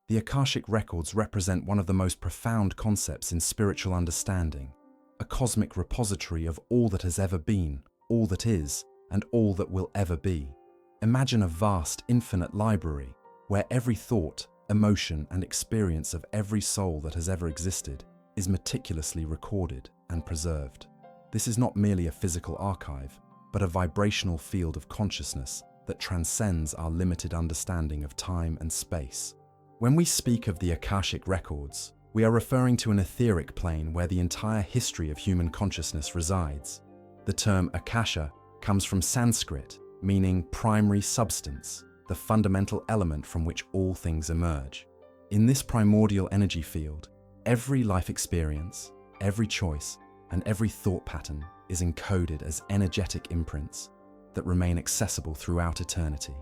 The Akashic Records represent one of the most profound concepts in spiritual understanding, a cosmic repository of all that has ever been, all that is, and all that will ever be. Imagine a vast, infinite library where every thought, emotion, and experience of every soul that has ever existed is meticulously recorded and preserved. This is not merely a physical archive, but a vibrational field of consciousness that transcends our limited understanding of time and space. When we speak of the Akashic Records, we are referring to an etheric plane where the entire history of human consciousness resides. The term Akasha comes from Sanskrit, meaning primary substance, the fundamental element from which all things emerge. In this primordial energy field, every life experience, every choice, and every thought pattern is encoded as energetic imprints that remain accessible throughout eternity.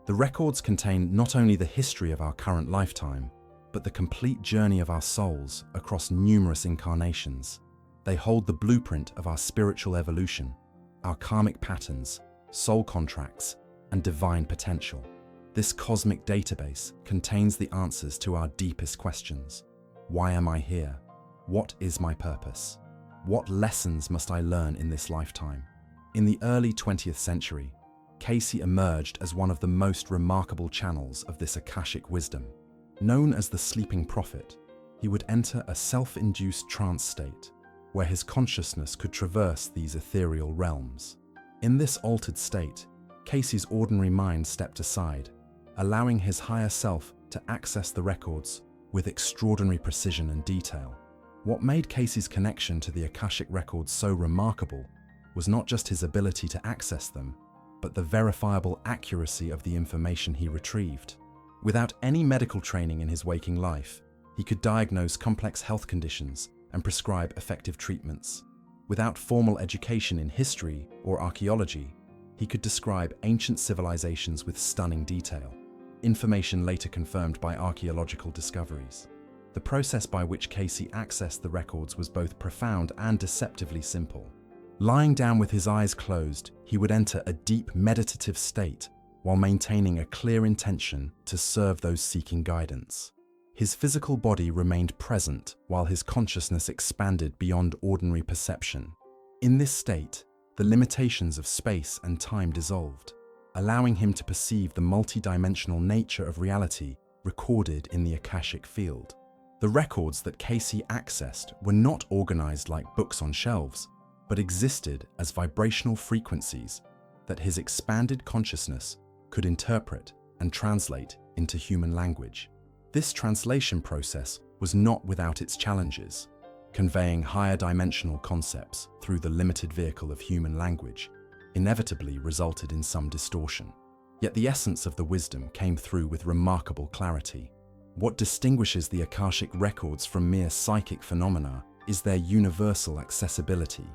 The records contain not only the history of our current lifetime, but the complete journey of our souls across numerous incarnations. They hold the blueprint of our spiritual evolution, our karmic patterns, soul contracts, and divine potential. This cosmic database contains the answers to our deepest questions. Why am I here? What is my purpose? What lessons must I learn in this lifetime? In the early 20th century, Cayce emerged as one of the most remarkable channels of this Akashic wisdom. Known as the Sleeping Prophet, he would enter a self-induced trance state, where his consciousness could traverse these ethereal realms. In this altered state, Cayce's ordinary mind stepped aside, allowing his higher self to access the records with extraordinary precision and detail. What made Cayce's connection to the Akashic Records so remarkable was not just his ability to access them, but the verifiable accuracy of the information he retrieved. Without any medical training in his waking life, he could diagnose complex health conditions and prescribe effective treatments. Without formal education in history or archaeology, he could describe ancient civilizations with stunning detail, information later confirmed by archaeological discoveries. The process by which Cayce accessed the records was both profound and deceptively simple. Lying down with his eyes closed, he would enter a deep meditative state while maintaining a clear intention to serve those seeking guidance. His physical body remained present while his consciousness expanded beyond ordinary perception. In this state, the limitations of space and time dissolved, allowing him to perceive the multidimensional nature of reality recorded in the Akashic field. The records that Cayce accessed were not organized like books on shelves, but existed as vibrational frequencies that his expanded consciousness could interpret and translate into human language. This translation process was not without its challenges. Conveying higher dimensional concepts through the limited vehicle of human language inevitably resulted in some distortion. Yet the essence of the wisdom came through with remarkable clarity. What distinguishes the Akashic Records from mere psychic phenomena is their universal accessibility.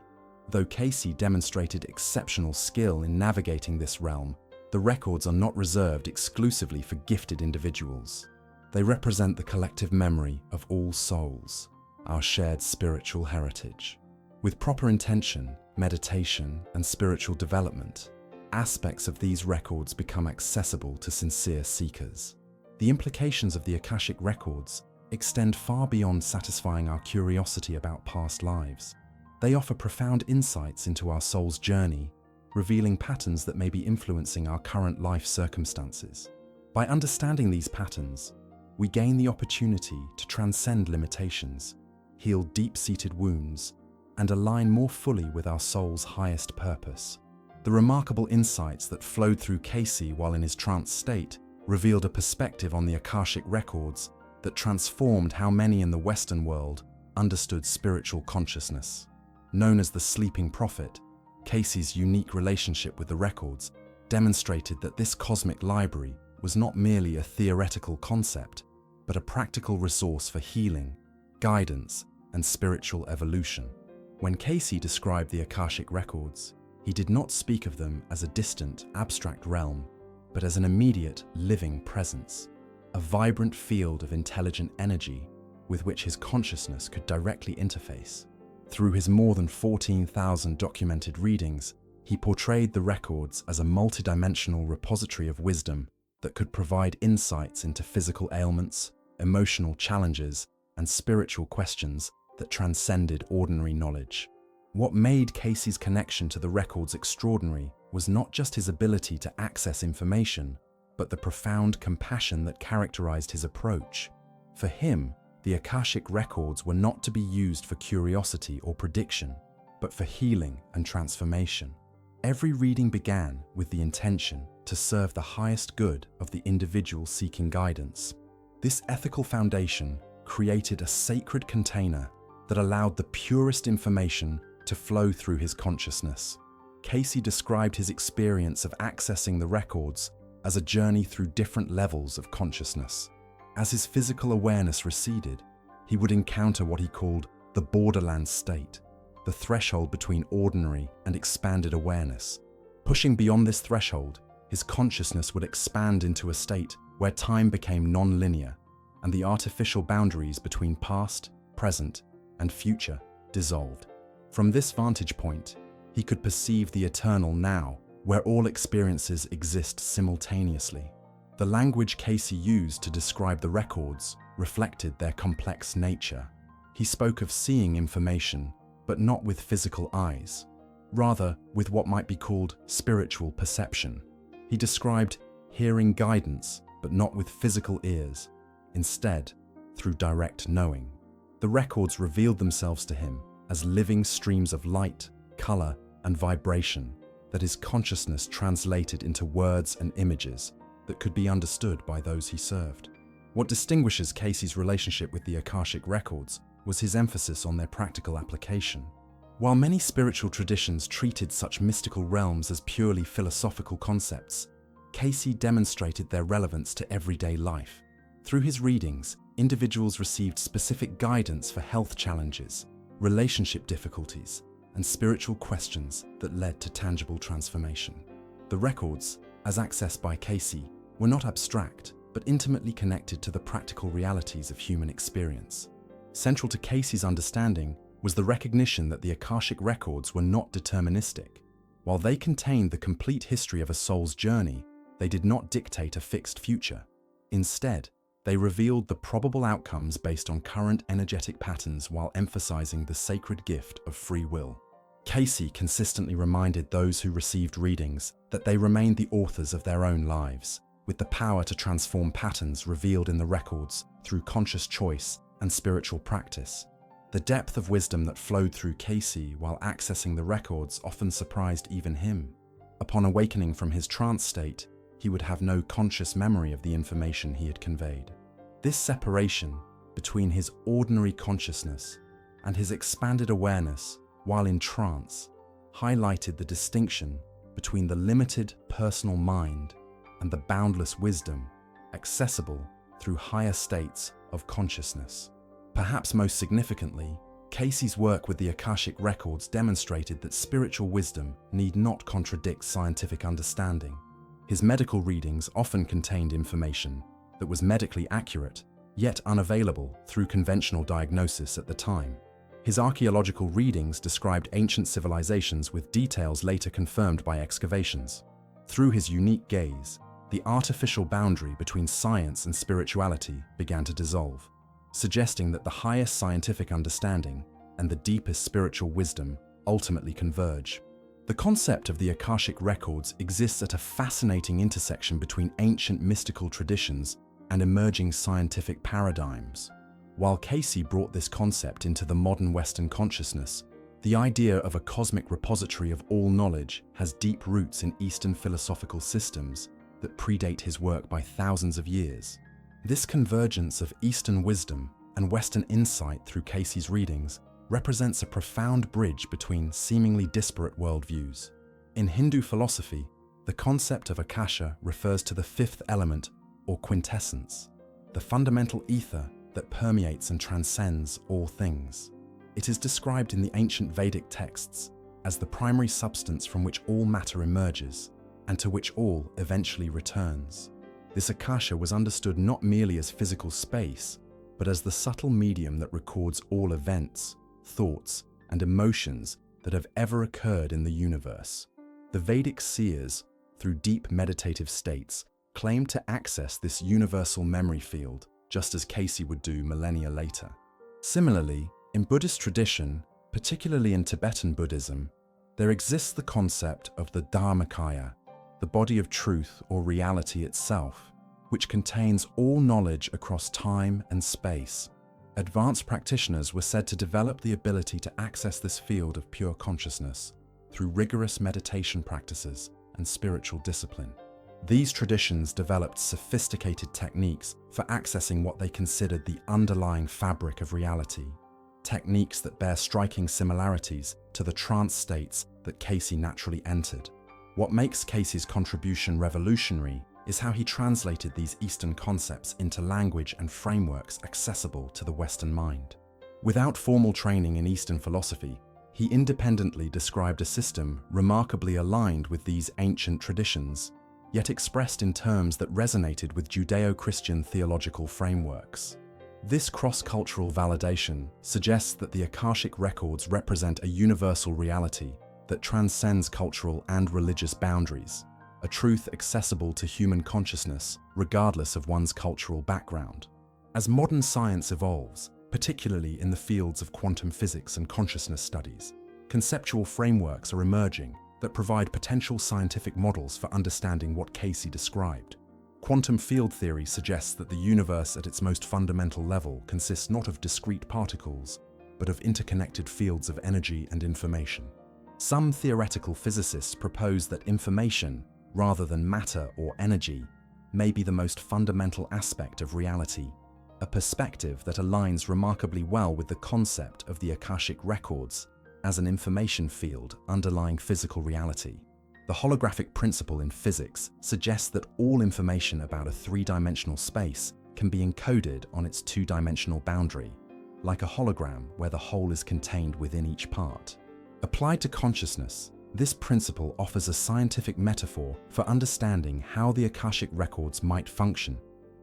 Though Cayce demonstrated exceptional skill in navigating this realm, the records are not reserved exclusively for gifted individuals. They represent the collective memory of all souls, our shared spiritual heritage. With proper intention, meditation, and spiritual development, aspects of these records become accessible to sincere seekers. The implications of the Akashic Records extend far beyond satisfying our curiosity about past lives. They offer profound insights into our soul's journey, revealing patterns that may be influencing our current life circumstances. By understanding these patterns, we gain the opportunity to transcend limitations, heal deep-seated wounds, and align more fully with our soul's highest purpose. The remarkable insights that flowed through Cayce while in his trance state revealed a perspective on the Akashic Records that transformed how many in the Western world understood spiritual consciousness. Known as the Sleeping Prophet, Cayce's unique relationship with the records demonstrated that this cosmic library was not merely a theoretical concept, but a practical resource for healing, guidance, and spiritual evolution. When Cayce described the Akashic Records, he did not speak of them as a distant, abstract realm, but as an immediate, living presence, a vibrant field of intelligent energy with which his consciousness could directly interface. Through his more than 14,000 documented readings, he portrayed the records as a multidimensional repository of wisdom that could provide insights into physical ailments, emotional challenges, and spiritual questions that transcended ordinary knowledge. What made Cayce's connection to the records extraordinary was not just his ability to access information, but the profound compassion that characterized his approach. For him, the Akashic Records were not to be used for curiosity or prediction, but for healing and transformation. Every reading began with the intention to serve the highest good of the individual seeking guidance. This ethical foundation created a sacred container that allowed the purest information to flow through his consciousness. Cayce described his experience of accessing the records as a journey through different levels of consciousness. As his physical awareness receded, he would encounter what he called the borderland state, the threshold between ordinary and expanded awareness. Pushing beyond this threshold, his consciousness would expand into a state where time became non-linear and the artificial boundaries between past, present, and future dissolved. From this vantage point, he could perceive the eternal now, where all experiences exist simultaneously. The language Cayce used to describe the records reflected their complex nature. He spoke of seeing information, but not with physical eyes, rather with what might be called spiritual perception. He described hearing guidance, but not with physical ears, instead, through direct knowing. The records revealed themselves to him as living streams of light, color, and vibration that his consciousness translated into words and images that could be understood by those he served. What distinguishes Cayce's relationship with the Akashic Records was his emphasis on their practical application. While many spiritual traditions treated such mystical realms as purely philosophical concepts, Cayce demonstrated their relevance to everyday life. Through his readings, individuals received specific guidance for health challenges, relationship difficulties, and spiritual questions that led to tangible transformation. The records, as accessed by Cayce, were not abstract, but intimately connected to the practical realities of human experience. Central to Cayce's understanding was the recognition that the Akashic Records were not deterministic. While they contained the complete history of a soul's journey, they did not dictate a fixed future. Instead, they revealed the probable outcomes based on current energetic patterns while emphasizing the sacred gift of free will. Cayce consistently reminded those who received readings that they remained the authors of their own lives, with the power to transform patterns revealed in the records through conscious choice and spiritual practice. The depth of wisdom that flowed through Cayce while accessing the records often surprised even him. Upon awakening from his trance state, he would have no conscious memory of the information he had conveyed. This separation between his ordinary consciousness and his expanded awareness while in trance highlighted the distinction between the limited personal mind and the boundless wisdom accessible through higher states of consciousness. Perhaps most significantly, Cayce's work with the Akashic Records demonstrated that spiritual wisdom need not contradict scientific understanding. His medical readings often contained information that was medically accurate, yet unavailable through conventional diagnosis at the time. His archaeological readings described ancient civilizations with details later confirmed by excavations. Through his unique gaze, the artificial boundary between science and spirituality began to dissolve, suggesting that the highest scientific understanding and the deepest spiritual wisdom ultimately converge. The concept of the Akashic Records exists at a fascinating intersection between ancient mystical traditions and emerging scientific paradigms. While Cayce brought this concept into the modern Western consciousness, the idea of a cosmic repository of all knowledge has deep roots in Eastern philosophical systems that predate his work by thousands of years. This convergence of Eastern wisdom and Western insight through Cayce's readings represents a profound bridge between seemingly disparate worldviews. In Hindu philosophy, the concept of Akasha refers to the fifth element, or quintessence, the fundamental ether that permeates and transcends all things. It is described in the ancient Vedic texts as the primary substance from which all matter emerges and to which all eventually returns. This Akasha was understood not merely as physical space, but as the subtle medium that records all events, thoughts, and emotions that have ever occurred in the universe. The Vedic seers, through deep meditative states, claimed to access this universal memory field, just as Cayce would do millennia later. Similarly, in Buddhist tradition, particularly in Tibetan Buddhism, there exists the concept of the Dharmakaya, the body of truth or reality itself, which contains all knowledge across time and space. Advanced practitioners were said to develop the ability to access this field of pure consciousness through rigorous meditation practices and spiritual discipline. These traditions developed sophisticated techniques for accessing what they considered the underlying fabric of reality, techniques that bear striking similarities to the trance states that Cayce naturally entered. What makes Cayce's contribution revolutionary is how he translated these Eastern concepts into language and frameworks accessible to the Western mind. Without formal training in Eastern philosophy, he independently described a system remarkably aligned with these ancient traditions, yet expressed in terms that resonated with Judeo-Christian theological frameworks. This cross-cultural validation suggests that the Akashic Records represent a universal reality that transcends cultural and religious boundaries, a truth accessible to human consciousness regardless of one's cultural background. As modern science evolves, particularly in the fields of quantum physics and consciousness studies, conceptual frameworks are emerging that provide potential scientific models for understanding what Cayce described. Quantum field theory suggests that the universe at its most fundamental level consists not of discrete particles, but of interconnected fields of energy and information. Some theoretical physicists propose that information, rather than matter or energy, may be the most fundamental aspect of reality, a perspective that aligns remarkably well with the concept of the Akashic Records as an information field underlying physical reality. The holographic principle in physics suggests that all information about a three-dimensional space can be encoded on its two-dimensional boundary, like a hologram where the whole is contained within each part. Applied to consciousness, this principle offers a scientific metaphor for understanding how the Akashic Records might function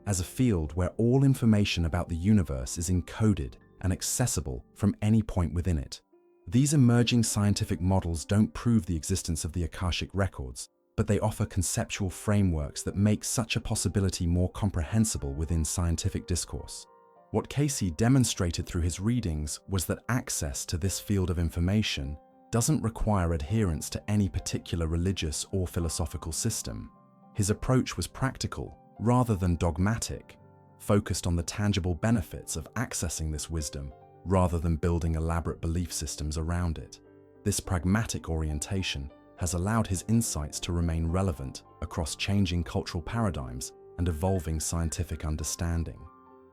as a field where all information about the universe is encoded and accessible from any point within it. These emerging scientific models don't prove the existence of the Akashic Records, but they offer conceptual frameworks that make such a possibility more comprehensible within scientific discourse. What Cayce demonstrated through his readings was that access to this field of information doesn't require adherence to any particular religious or philosophical system. His approach was practical rather than dogmatic, focused on the tangible benefits of accessing this wisdom rather than building elaborate belief systems around it. This pragmatic orientation has allowed his insights to remain relevant across changing cultural paradigms and evolving scientific understanding.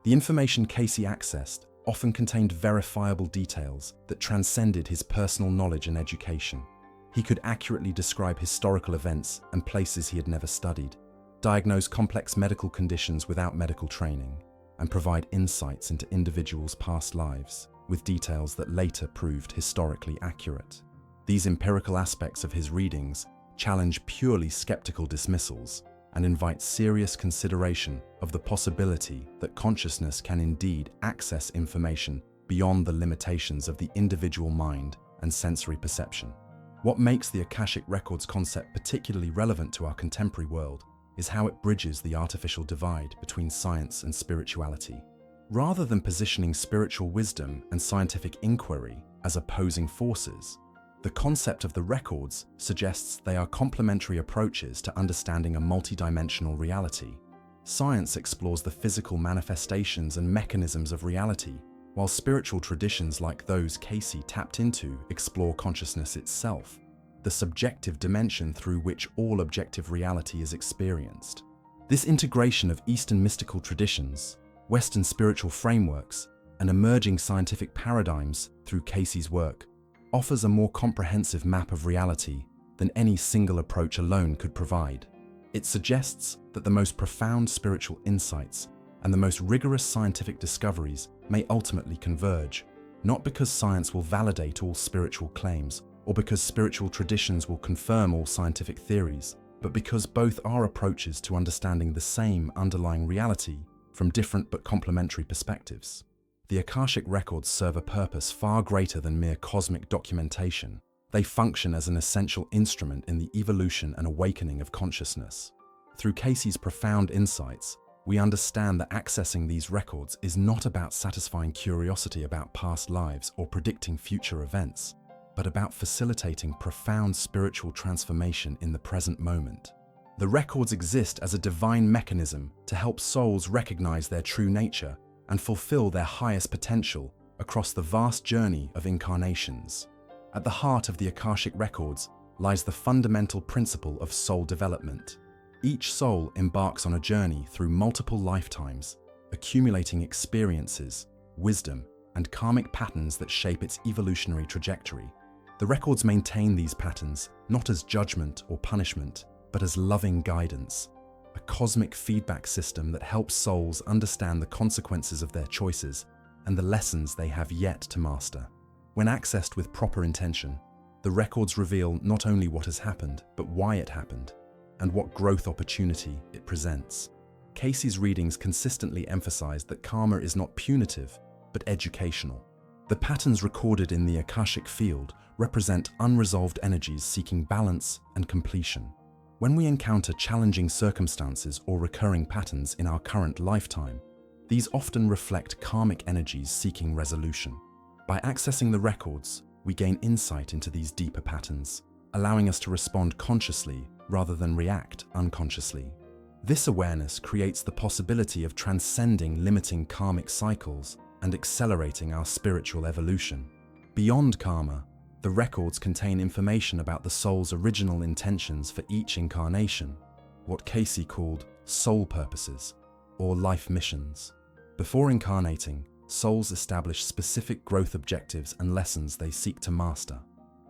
The information Cayce accessed often contained verifiable details that transcended his personal knowledge and education. He could accurately describe historical events and places he had never studied, diagnose complex medical conditions without medical training, and provide insights into individuals' past lives with details that later proved historically accurate. These empirical aspects of his readings challenge purely skeptical dismissals and invite serious consideration of the possibility that consciousness can indeed access information beyond the limitations of the individual mind and sensory perception. What makes the Akashic Records concept particularly relevant to our contemporary world is how it bridges the artificial divide between science and spirituality. Rather than positioning spiritual wisdom and scientific inquiry as opposing forces, the concept of the records suggests they are complementary approaches to understanding a multidimensional reality. Science explores the physical manifestations and mechanisms of reality, while spiritual traditions like those Cayce tapped into explore consciousness itself, the subjective dimension through which all objective reality is experienced. This integration of Eastern mystical traditions, Western spiritual frameworks, and emerging scientific paradigms through Cayce's work offers a more comprehensive map of reality than any single approach alone could provide. It suggests that the most profound spiritual insights and the most rigorous scientific discoveries may ultimately converge, not because science will validate all spiritual claims or because spiritual traditions will confirm all scientific theories, but because both are approaches to understanding the same underlying reality from different but complementary perspectives. The Akashic Records serve a purpose far greater than mere cosmic documentation. They function as an essential instrument in the evolution and awakening of consciousness. Through Cayce's profound insights, we understand that accessing these records is not about satisfying curiosity about past lives or predicting future events, but about facilitating profound spiritual transformation in the present moment. The records exist as a divine mechanism to help souls recognize their true nature and fulfill their highest potential across the vast journey of incarnations. At the heart of the Akashic Records lies the fundamental principle of soul development. Each soul embarks on a journey through multiple lifetimes, accumulating experiences, wisdom, and karmic patterns that shape its evolutionary trajectory. The records maintain these patterns not as judgment or punishment, but as loving guidance, a cosmic feedback system that helps souls understand the consequences of their choices and the lessons they have yet to master. When accessed with proper intention, the records reveal not only what has happened, but why it happened, and what growth opportunity it presents. Cayce's readings consistently emphasize that karma is not punitive, but educational. The patterns recorded in the Akashic field represent unresolved energies seeking balance and completion. When we encounter challenging circumstances or recurring patterns in our current lifetime, these often reflect karmic energies seeking resolution. By accessing the records, we gain insight into these deeper patterns, allowing us to respond consciously rather than react unconsciously. This awareness creates the possibility of transcending limiting karmic cycles and accelerating our spiritual evolution. Beyond karma, the records contain information about the soul's original intentions for each incarnation, what Cayce called soul purposes, or life missions. Before incarnating, souls establish specific growth objectives and lessons they seek to master.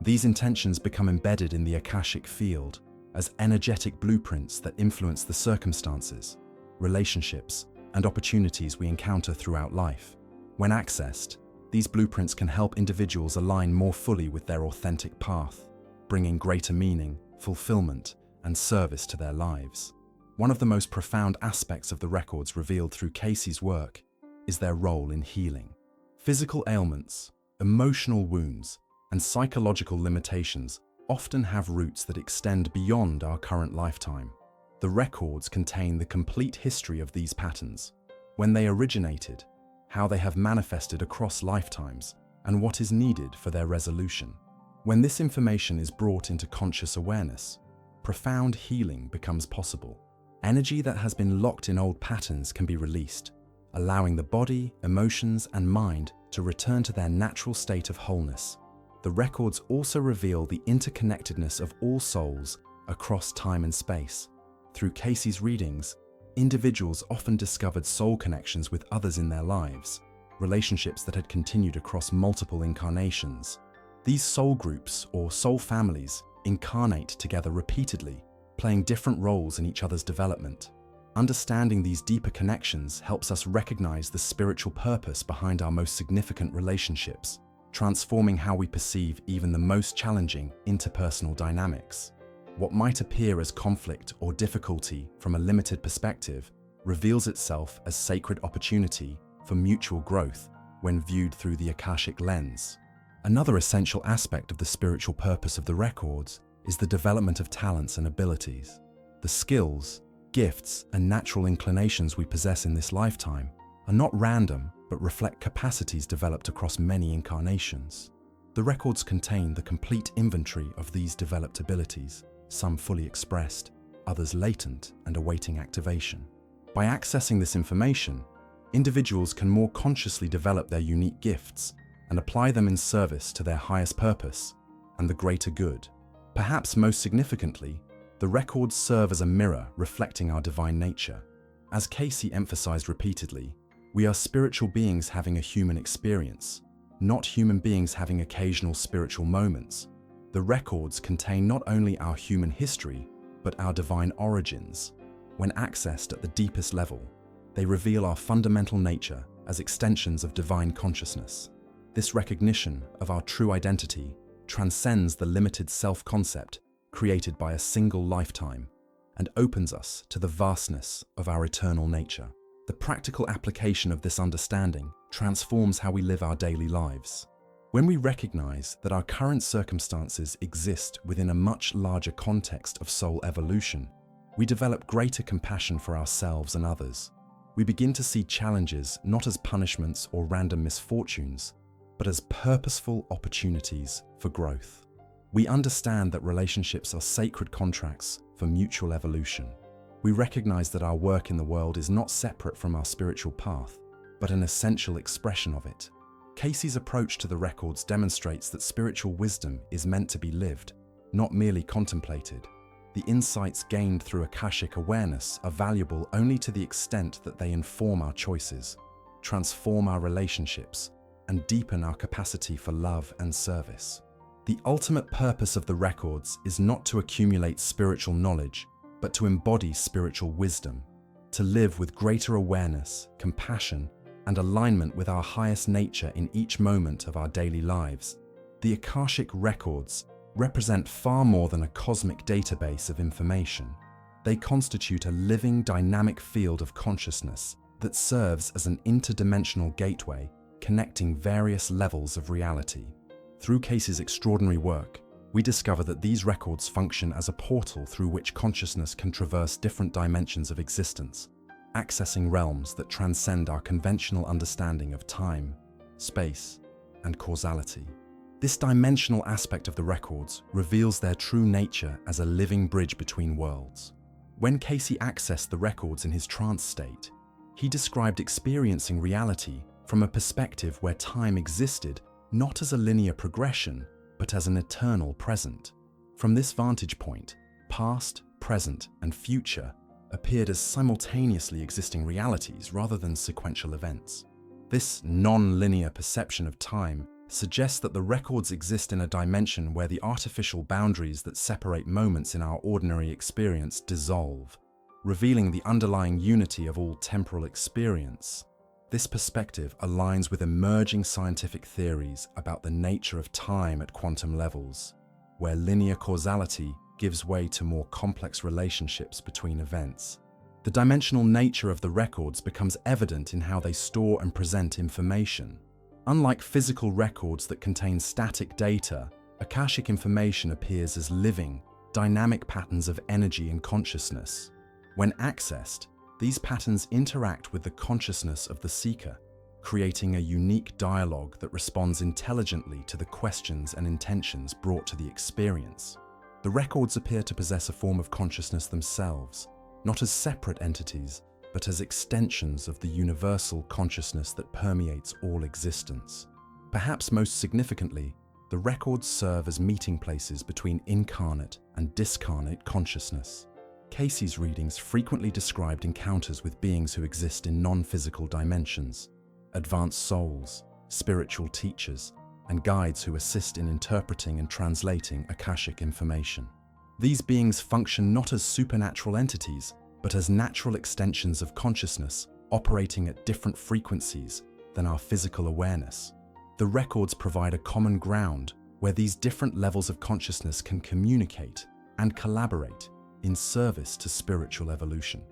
These intentions become embedded in the Akashic field as energetic blueprints that influence the circumstances, relationships, and opportunities we encounter throughout life. When accessed, these blueprints can help individuals align more fully with their authentic path, bringing greater meaning, fulfillment, and service to their lives. One of the most profound aspects of the records revealed through Cayce's work is their role in healing. Physical ailments, emotional wounds, and psychological limitations often have roots that extend beyond our current lifetime. The records contain the complete history of these patterns, when they originated, how they have manifested across lifetimes, and what is needed for their resolution. When this information is brought into conscious awareness, profound healing becomes possible. Energy that has been locked in old patterns can be released, allowing the body, emotions, and mind to return to their natural state of wholeness. The records also reveal the interconnectedness of all souls across time and space. Through Cayce's readings, individuals often discovered soul connections with others in their lives, relationships that had continued across multiple incarnations. These soul groups, or soul families, incarnate together repeatedly, playing different roles in each other's development. Understanding these deeper connections helps us recognize the spiritual purpose behind our most significant relationships, transforming how we perceive even the most challenging interpersonal dynamics. What might appear as conflict or difficulty from a limited perspective reveals itself as sacred opportunity for mutual growth when viewed through the Akashic lens. Another essential aspect of the spiritual purpose of the records is the development of talents and abilities. The skills, gifts, and natural inclinations we possess in this lifetime are not random, but reflect capacities developed across many incarnations. The records contain the complete inventory of these developed abilities, some fully expressed, others latent and awaiting activation. By accessing this information, individuals can more consciously develop their unique gifts and apply them in service to their highest purpose and the greater good. Perhaps most significantly, the records serve as a mirror reflecting our divine nature. As Cayce emphasized repeatedly, we are spiritual beings having a human experience, not human beings having occasional spiritual moments. The records contain not only our human history, but our divine origins. When accessed at the deepest level, they reveal our fundamental nature as extensions of divine consciousness. This recognition of our true identity transcends the limited self-concept created by a single lifetime and opens us to the vastness of our eternal nature. The practical application of this understanding transforms how we live our daily lives. When we recognize that our current circumstances exist within a much larger context of soul evolution, we develop greater compassion for ourselves and others. we begin to see challenges not as punishments or random misfortunes, but as purposeful opportunities for growth. We understand that relationships are sacred contracts for mutual evolution. We recognize that our work in the world is not separate from our spiritual path, but an essential expression of it. Cayce's approach to the records demonstrates that spiritual wisdom is meant to be lived, not merely contemplated. The insights gained through Akashic awareness are valuable only to the extent that they inform our choices, transform our relationships, and deepen our capacity for love and service. The ultimate purpose of the records is not to accumulate spiritual knowledge, but to embody spiritual wisdom, to live with greater awareness, compassion, and alignment with our highest nature in each moment of our daily lives. The Akashic Records represent far more than a cosmic database of information. They constitute a living, dynamic field of consciousness that serves as an interdimensional gateway connecting various levels of reality. Through Cayce's extraordinary work, we discover that these records function as a portal through which consciousness can traverse different dimensions of existence, accessing realms that transcend our conventional understanding of time, space, and causality. This dimensional aspect of the records reveals their true nature as a living bridge between worlds. When Cayce accessed the records in his trance state, he described experiencing reality from a perspective where time existed not as a linear progression, but as an eternal present. From this vantage point, past, present, and future appeared as simultaneously existing realities rather than sequential events. This non-linear perception of time suggests that the records exist in a dimension where the artificial boundaries that separate moments in our ordinary experience dissolve, revealing the underlying unity of all temporal experience. This perspective aligns with emerging scientific theories about the nature of time at quantum levels, where linear causality gives way to more complex relationships between events. The dimensional nature of the records becomes evident in how they store and present information. Unlike physical records that contain static data, Akashic information appears as living, dynamic patterns of energy and consciousness. When accessed, these patterns interact with the consciousness of the seeker, creating a unique dialogue that responds intelligently to the questions and intentions brought to the experience. The records appear to possess a form of consciousness themselves, not as separate entities, but as extensions of the universal consciousness that permeates all existence. Perhaps most significantly, the records serve as meeting places between incarnate and discarnate consciousness. Cayce's readings frequently described encounters with beings who exist in non-physical dimensions, advanced souls, spiritual teachers, and guides who assist in interpreting and translating Akashic information. These beings function not as supernatural entities, but as natural extensions of consciousness operating at different frequencies than our physical awareness. The records provide a common ground where these different levels of consciousness can communicate and collaborate in service to spiritual evolution.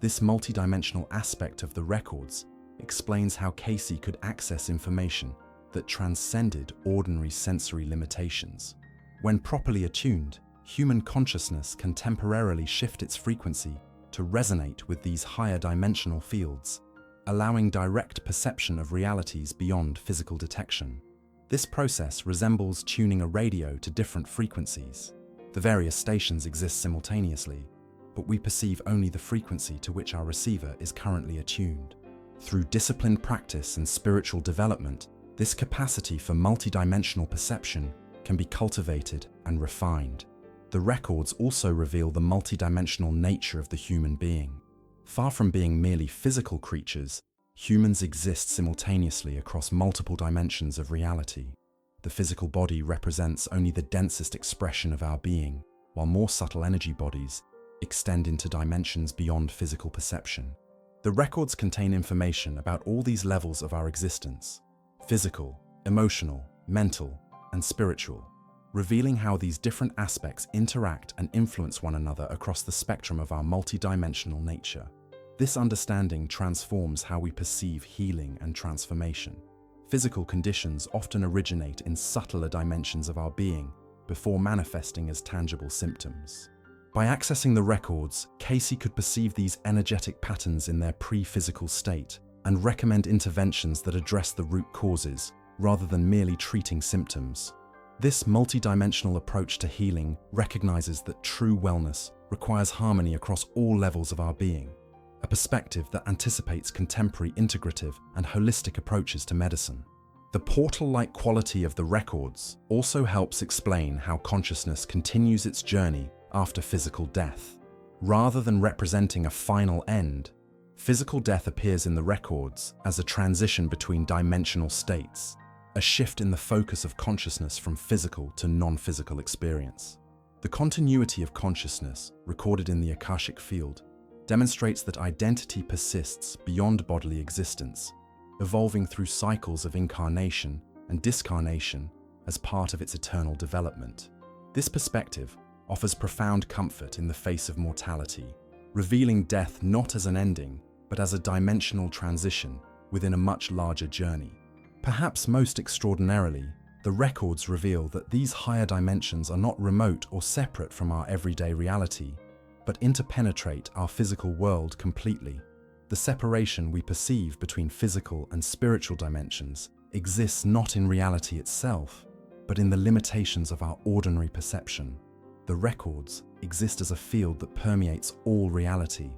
This multidimensional aspect of the records explains how Cayce could access information that transcended ordinary sensory limitations. When properly attuned, human consciousness can temporarily shift its frequency to resonate with these higher dimensional fields, allowing direct perception of realities beyond physical detection. This process resembles tuning a radio to different frequencies. The various stations exist simultaneously, but we perceive only the frequency to which our receiver is currently attuned. Through disciplined practice and spiritual development, this capacity for multidimensional perception can be cultivated and refined. The records also reveal the multidimensional nature of the human being. Far from being merely physical creatures, humans exist simultaneously across multiple dimensions of reality. The physical body represents only the densest expression of our being, while more subtle energy bodies extend into dimensions beyond physical perception. The records contain information about all these levels of our existence: physical, emotional, mental, and spiritual, revealing how these different aspects interact and influence one another across the spectrum of our multidimensional nature. This understanding transforms how we perceive healing and transformation. Physical conditions often originate in subtler dimensions of our being before manifesting as tangible symptoms. By accessing the records, Cayce could perceive these energetic patterns in their pre-physical state and recommend interventions that address the root causes, rather than merely treating symptoms. This multidimensional approach to healing recognizes that true wellness requires harmony across all levels of our being, a perspective that anticipates contemporary integrative and holistic approaches to medicine. The portal-like quality of the records also helps explain how consciousness continues its journey after physical death. Rather than representing a final end, physical death appears in the records as a transition between dimensional states, a shift in the focus of consciousness from physical to non-physical experience. The continuity of consciousness, recorded in the Akashic field, demonstrates that identity persists beyond bodily existence, evolving through cycles of incarnation and discarnation as part of its eternal development. This perspective offers profound comfort in the face of mortality, revealing death not as an ending, but as a dimensional transition within a much larger journey. Perhaps most extraordinarily, the records reveal that these higher dimensions are not remote or separate from our everyday reality, but interpenetrate our physical world completely. The separation we perceive between physical and spiritual dimensions exists not in reality itself, but in the limitations of our ordinary perception. The records exist as a field that permeates all reality,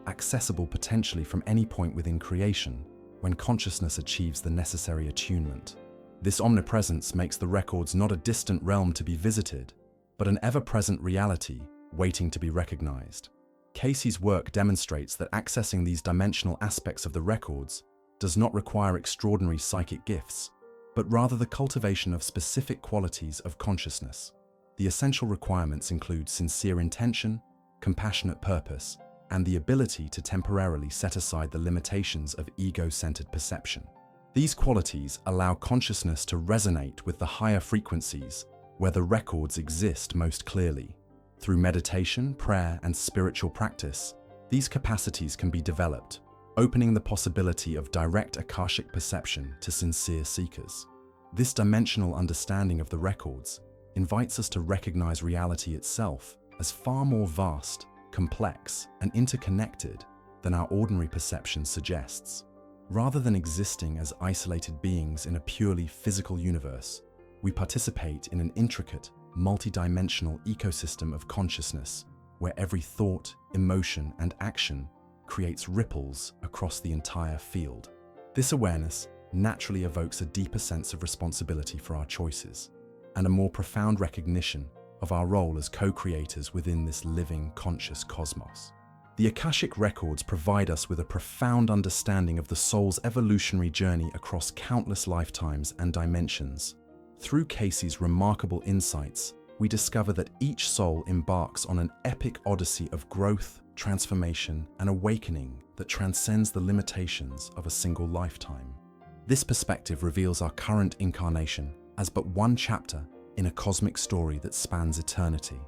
accessible potentially from any point within creation, when consciousness achieves the necessary attunement. This omnipresence makes the records not a distant realm to be visited, but an ever-present reality waiting to be recognized. Cayce's work demonstrates that accessing these dimensional aspects of the records does not require extraordinary psychic gifts, but rather the cultivation of specific qualities of consciousness. The essential requirements include sincere intention, compassionate purpose, and the ability to temporarily set aside the limitations of ego-centered perception. These qualities allow consciousness to resonate with the higher frequencies where the records exist most clearly. Through meditation, prayer, and spiritual practice, these capacities can be developed, opening the possibility of direct Akashic perception to sincere seekers. This dimensional understanding of the records invites us to recognize reality itself as far more vast, complex, and interconnected than our ordinary perception suggests. Rather than existing as isolated beings in a purely physical universe, we participate in an intricate, multidimensional ecosystem of consciousness where every thought, emotion, and action creates ripples across the entire field. This awareness naturally evokes a deeper sense of responsibility for our choices and a more profound recognition of our role as co-creators within this living, conscious cosmos. The Akashic Records provide us with a profound understanding of the soul's evolutionary journey across countless lifetimes and dimensions. Through Cayce's remarkable insights, we discover that each soul embarks on an epic odyssey of growth, transformation, and awakening that transcends the limitations of a single lifetime. This perspective reveals our current incarnation as but one chapter in a cosmic story that spans eternity,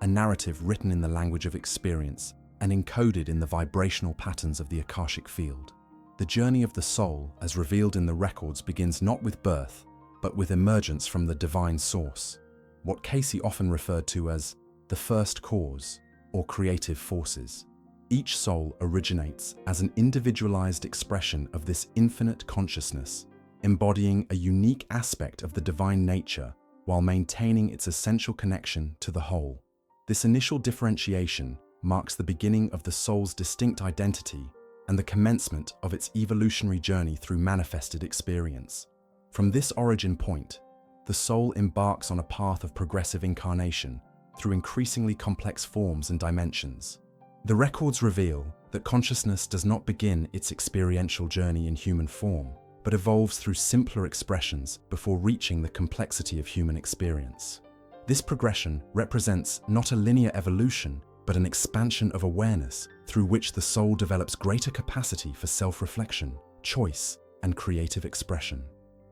a narrative written in the language of experience and encoded in the vibrational patterns of the Akashic field. The journey of the soul, as revealed in the records, begins not with birth, but with emergence from the divine source, what Cayce often referred to as the first cause or creative forces. Each soul originates as an individualized expression of this infinite consciousness, embodying a unique aspect of the divine nature while maintaining its essential connection to the whole. This initial differentiation marks the beginning of the soul's distinct identity and the commencement of its evolutionary journey through manifested experience. From this origin point, the soul embarks on a path of progressive incarnation through increasingly complex forms and dimensions. The records reveal that consciousness does not begin its experiential journey in human form, but evolves through simpler expressions before reaching the complexity of human experience. This progression represents not a linear evolution, but an expansion of awareness through which the soul develops greater capacity for self-reflection, choice, and creative expression.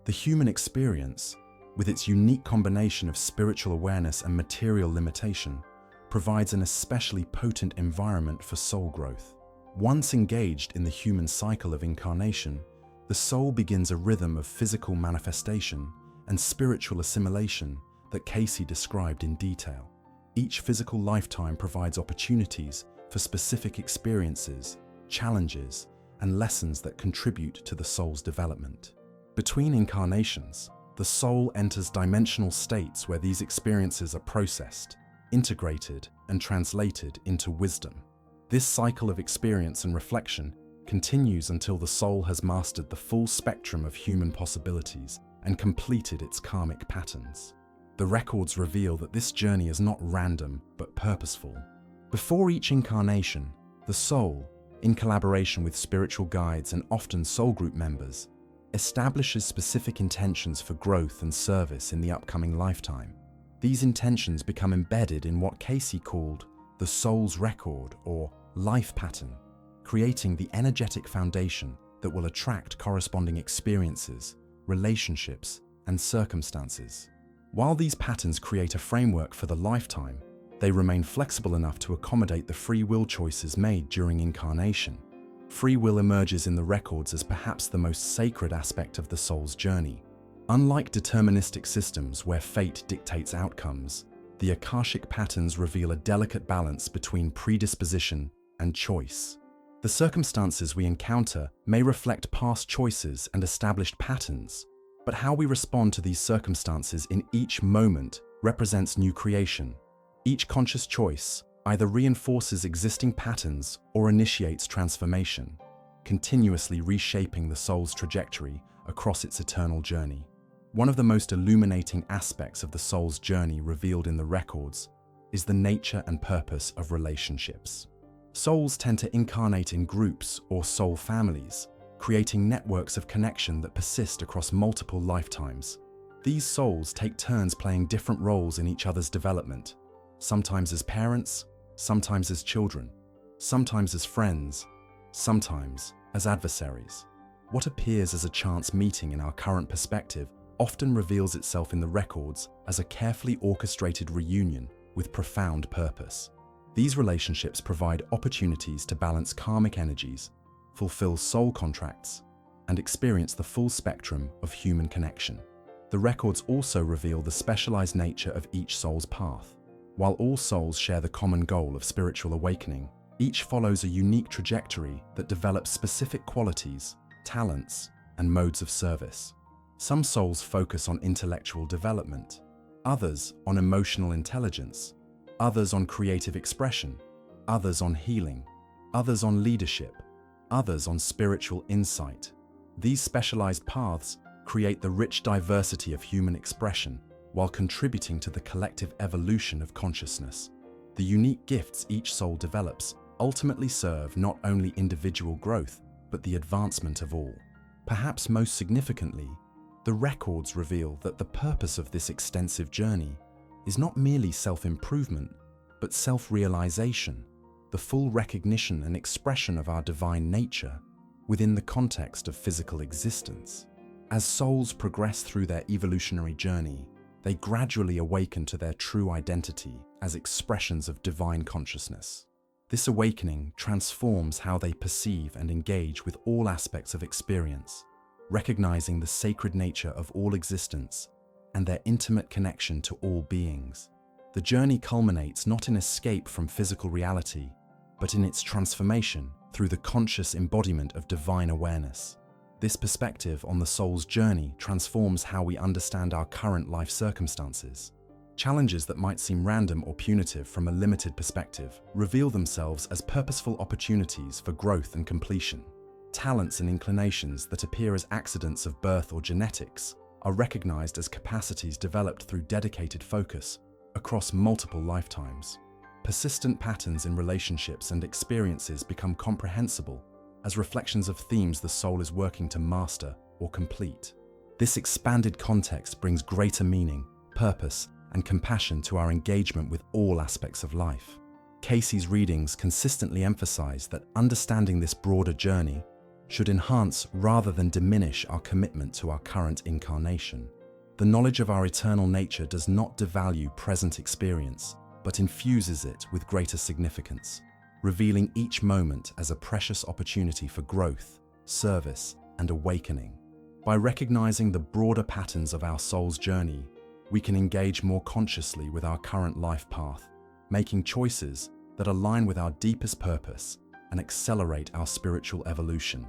The human experience, with its unique combination of spiritual awareness and material limitation, provides an especially potent environment for soul growth. Once engaged in the human cycle of incarnation, the soul begins a rhythm of physical manifestation and spiritual assimilation that Cayce described in detail. Each physical lifetime provides opportunities for specific experiences, challenges, and lessons that contribute to the soul's development. Between incarnations, the soul enters dimensional states where these experiences are processed, integrated, and translated into wisdom. This cycle of experience and reflection continues until the soul has mastered the full spectrum of human possibilities and completed its karmic patterns. The records reveal that this journey is not random but purposeful. Before each incarnation, the soul, in collaboration with spiritual guides and often soul group members, establishes specific intentions for growth and service in the upcoming lifetime. These intentions become embedded in what Cayce called the soul's record or life pattern, creating the energetic foundation that will attract corresponding experiences, relationships, and circumstances. While these patterns create a framework for the lifetime, they remain flexible enough to accommodate the free will choices made during incarnation. Free will emerges in the records as perhaps the most sacred aspect of the soul's journey. Unlike deterministic systems where fate dictates outcomes, the Akashic patterns reveal a delicate balance between predisposition and choice. The circumstances we encounter may reflect past choices and established patterns, but how we respond to these circumstances in each moment represents new creation. Each conscious choice either reinforces existing patterns or initiates transformation, continuously reshaping the soul's trajectory across its eternal journey. One of the most illuminating aspects of the soul's journey revealed in the records is the nature and purpose of relationships. Souls tend to incarnate in groups or soul families, creating networks of connection that persist across multiple lifetimes. These souls take turns playing different roles in each other's development, sometimes as parents, sometimes as children, sometimes as friends, sometimes as adversaries. What appears as a chance meeting in our current perspective often reveals itself in the records as a carefully orchestrated reunion with profound purpose. These relationships provide opportunities to balance karmic energies, fulfill soul contracts, and experience the full spectrum of human connection. The records also reveal the specialized nature of each soul's path. While all souls share the common goal of spiritual awakening, each follows a unique trajectory that develops specific qualities, talents, and modes of service. Some souls focus on intellectual development, others on emotional intelligence, others on creative expression, others on healing, others on leadership, others on spiritual insight. These specialized paths create the rich diversity of human expression while contributing to the collective evolution of consciousness. The unique gifts each soul develops ultimately serve not only individual growth, but the advancement of all. Perhaps most significantly, the records reveal that the purpose of this extensive journey is not merely self-improvement, but self-realization, the full recognition and expression of our divine nature within the context of physical existence. As souls progress through their evolutionary journey, they gradually awaken to their true identity as expressions of divine consciousness. This awakening transforms how they perceive and engage with all aspects of experience, recognizing the sacred nature of all existence and their intimate connection to all beings. The journey culminates not in escape from physical reality, but in its transformation through the conscious embodiment of divine awareness. This perspective on the soul's journey transforms how we understand our current life circumstances. Challenges that might seem random or punitive from a limited perspective reveal themselves as purposeful opportunities for growth and completion. Talents and inclinations that appear as accidents of birth or genetics are recognized as capacities developed through dedicated focus across multiple lifetimes. Persistent patterns in relationships and experiences become comprehensible as reflections of themes the soul is working to master or complete. This expanded context brings greater meaning, purpose, and compassion to our engagement with all aspects of life. Cayce's readings consistently emphasize that understanding this broader journey should enhance rather than diminish our commitment to our current incarnation. The knowledge of our eternal nature does not devalue present experience, but infuses it with greater significance, revealing each moment as a precious opportunity for growth, service, and awakening. By recognizing the broader patterns of our soul's journey, we can engage more consciously with our current life path, making choices that align with our deepest purpose and accelerate our spiritual evolution.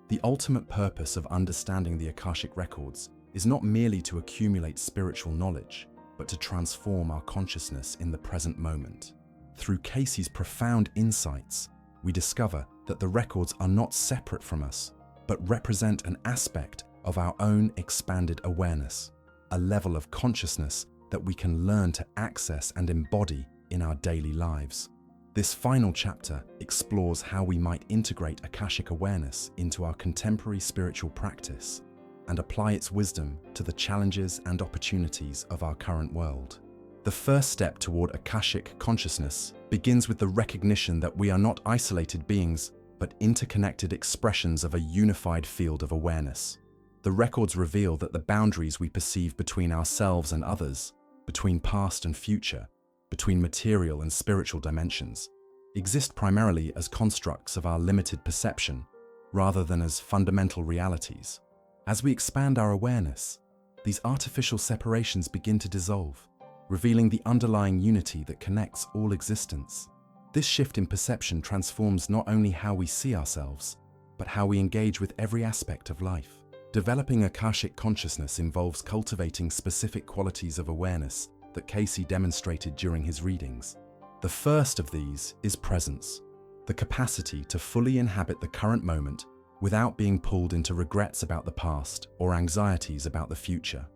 The ultimate purpose of understanding the Akashic Records is not merely to accumulate spiritual knowledge, but to transform our consciousness in the present moment. Through Cayce's profound insights, we discover that the records are not separate from us, but represent an aspect of our own expanded awareness, a level of consciousness that we can learn to access and embody in our daily lives. This final chapter explores how we might integrate Akashic awareness into our contemporary spiritual practice and apply its wisdom to the challenges and opportunities of our current world. The first step toward Akashic consciousness begins with the recognition that we are not isolated beings, but interconnected expressions of a unified field of awareness. The records reveal that the boundaries we perceive between ourselves and others, between past and future, between material and spiritual dimensions, exist primarily as constructs of our limited perception, rather than as fundamental realities. As we expand our awareness, these artificial separations begin to dissolve, revealing the underlying unity that connects all existence. This shift in perception transforms not only how we see ourselves, but how we engage with every aspect of life. Developing Akashic consciousness involves cultivating specific qualities of awareness that Cayce demonstrated during his readings. The first of these is presence, the capacity to fully inhabit the current moment without being pulled into regrets about the past or anxieties about the future.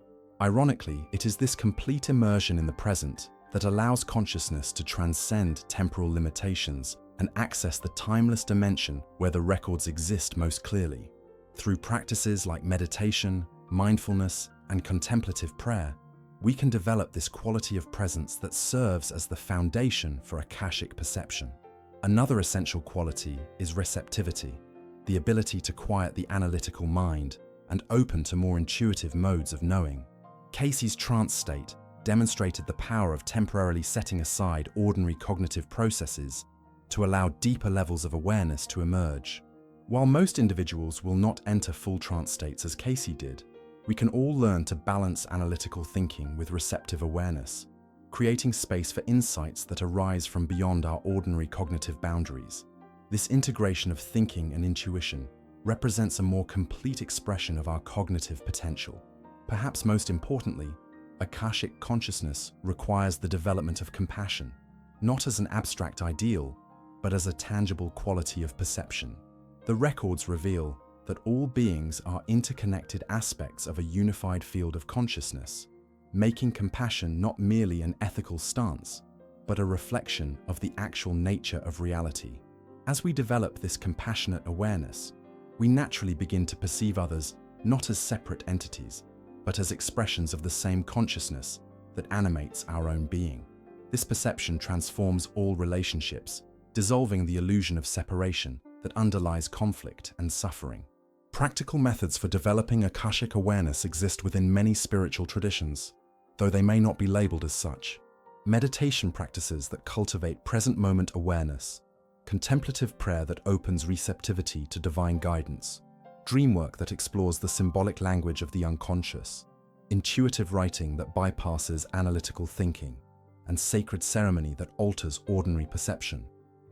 Ironically, it is this complete immersion in the present that allows consciousness to transcend temporal limitations and access the timeless dimension where the records exist most clearly. Through practices like meditation, mindfulness, and contemplative prayer, we can develop this quality of presence that serves as the foundation for Akashic perception. Another essential quality is receptivity, the ability to quiet the analytical mind and open to more intuitive modes of knowing. Cayce's trance state demonstrated the power of temporarily setting aside ordinary cognitive processes to allow deeper levels of awareness to emerge. While most individuals will not enter full trance states as Cayce did, we can all learn to balance analytical thinking with receptive awareness, creating space for insights that arise from beyond our ordinary cognitive boundaries. This integration of thinking and intuition represents a more complete expression of our cognitive potential. Perhaps most importantly, Akashic consciousness requires the development of compassion, not as an abstract ideal, but as a tangible quality of perception. The records reveal that all beings are interconnected aspects of a unified field of consciousness, making compassion not merely an ethical stance, but a reflection of the actual nature of reality. As we develop this compassionate awareness, we naturally begin to perceive others not as separate entities, but as expressions of the same consciousness that animates our own being. This perception transforms all relationships, dissolving the illusion of separation that underlies conflict and suffering. Practical methods for developing Akashic awareness exist within many spiritual traditions, though they may not be labeled as such. Meditation practices that cultivate present moment awareness, contemplative prayer that opens receptivity to divine guidance, dream work that explores the symbolic language of the unconscious, intuitive writing that bypasses analytical thinking, and sacred ceremony that alters ordinary perception.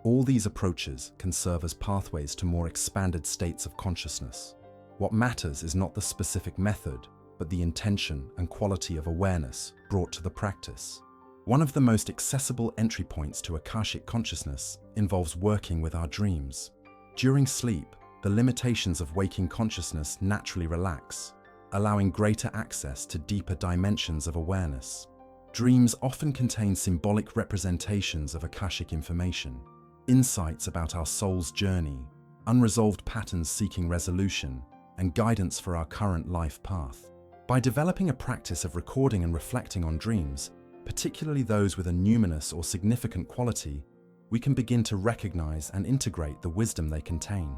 All these approaches can serve as pathways to more expanded states of consciousness. What matters is not the specific method, but the intention and quality of awareness brought to the practice. One of the most accessible entry points to Akashic consciousness involves working with our dreams. During sleep, the limitations of waking consciousness naturally relax, allowing greater access to deeper dimensions of awareness. Dreams often contain symbolic representations of Akashic information, insights about our soul's journey, unresolved patterns seeking resolution, and guidance for our current life path. By developing a practice of recording and reflecting on dreams, particularly those with a numinous or significant quality, we can begin to recognize and integrate the wisdom they contain.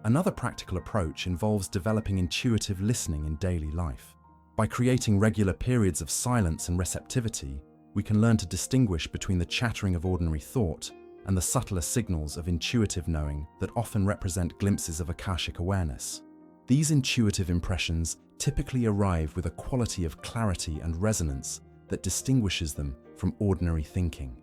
Another practical approach involves developing intuitive listening in daily life. By creating regular periods of silence and receptivity, we can learn to distinguish between the chattering of ordinary thought and the subtler signals of intuitive knowing that often represent glimpses of Akashic awareness. These intuitive impressions typically arrive with a quality of clarity and resonance that distinguishes them from ordinary thinking.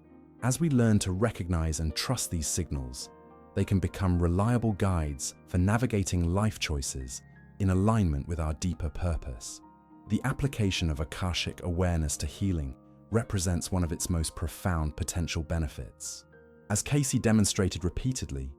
As we learn to recognize and trust these signals, they can become reliable guides for navigating life choices in alignment with our deeper purpose. The application of Akashic awareness to healing represents one of its most profound potential benefits. As Cayce demonstrated repeatedly,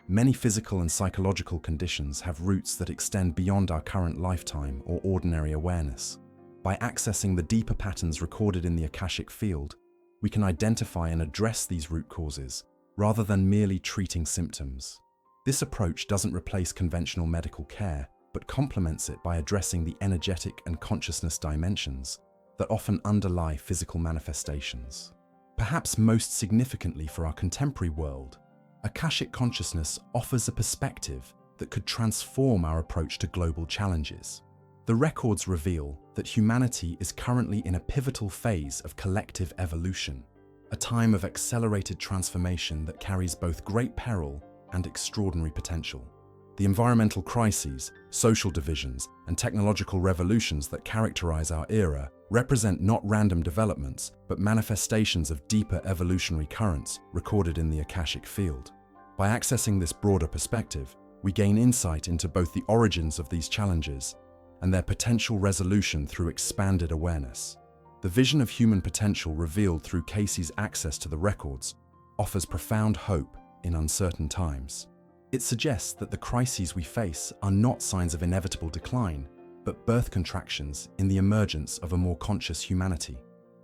many physical and psychological conditions have roots that extend beyond our current lifetime or ordinary awareness. By accessing the deeper patterns recorded in the Akashic field, we can identify and address these root causes rather than merely treating symptoms. This approach doesn't replace conventional medical care, but complements it by addressing the energetic and consciousness dimensions that often underlie physical manifestations. Perhaps most significantly for our contemporary world, Akashic consciousness offers a perspective that could transform our approach to global challenges. The records reveal that humanity is currently in a pivotal phase of collective evolution, a time of accelerated transformation that carries both great peril and extraordinary potential. The environmental crises, social divisions, and technological revolutions that characterize our era represent not random developments, but manifestations of deeper evolutionary currents recorded in the Akashic field. By accessing this broader perspective, we gain insight into both the origins of these challenges and their potential resolution through expanded awareness. The vision of human potential revealed through Cayce's access to the records offers profound hope in uncertain times. It suggests that the crises we face are not signs of inevitable decline, but birth contractions in the emergence of a more conscious humanity.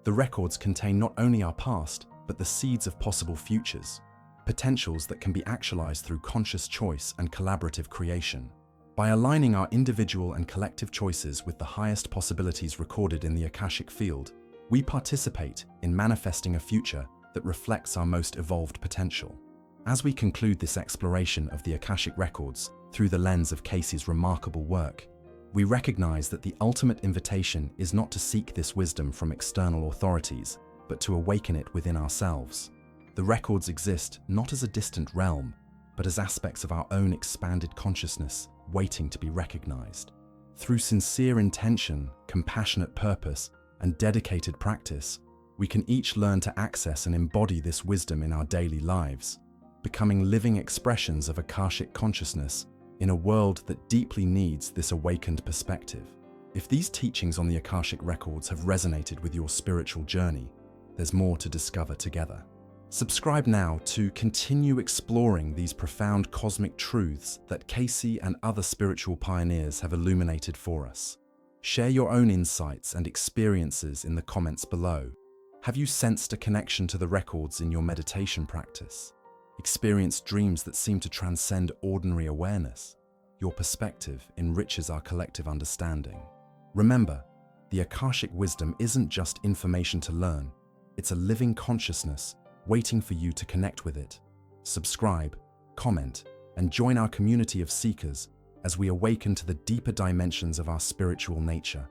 The records contain not only our past, but the seeds of possible futures, potentials that can be actualized through conscious choice and collaborative creation. By aligning our individual and collective choices with the highest possibilities recorded in the Akashic field, we participate in manifesting a future that reflects our most evolved potential. As we conclude this exploration of the Akashic records through the lens of Cayce's remarkable work, we recognize that the ultimate invitation is not to seek this wisdom from external authorities, but to awaken it within ourselves. The records exist not as a distant realm, but as aspects of our own expanded consciousness waiting to be recognized. Through sincere intention, compassionate purpose, and dedicated practice, we can each learn to access and embody this wisdom in our daily lives, becoming living expressions of Akashic consciousness in a world that deeply needs this awakened perspective. If these teachings on the Akashic records have resonated with your spiritual journey, there's more to discover together. Subscribe now to continue exploring these profound cosmic truths that Cayce and other spiritual pioneers have illuminated for us. Share your own insights and experiences in the comments below. Have you sensed a connection to the records in your meditation practice? Experienced dreams that seem to transcend ordinary awareness? Your perspective enriches our collective understanding. Remember, the Akashic wisdom isn't just information to learn, it's a living consciousness waiting for you to connect with it. Subscribe, comment, and join our community of seekers as we awaken to the deeper dimensions of our spiritual nature.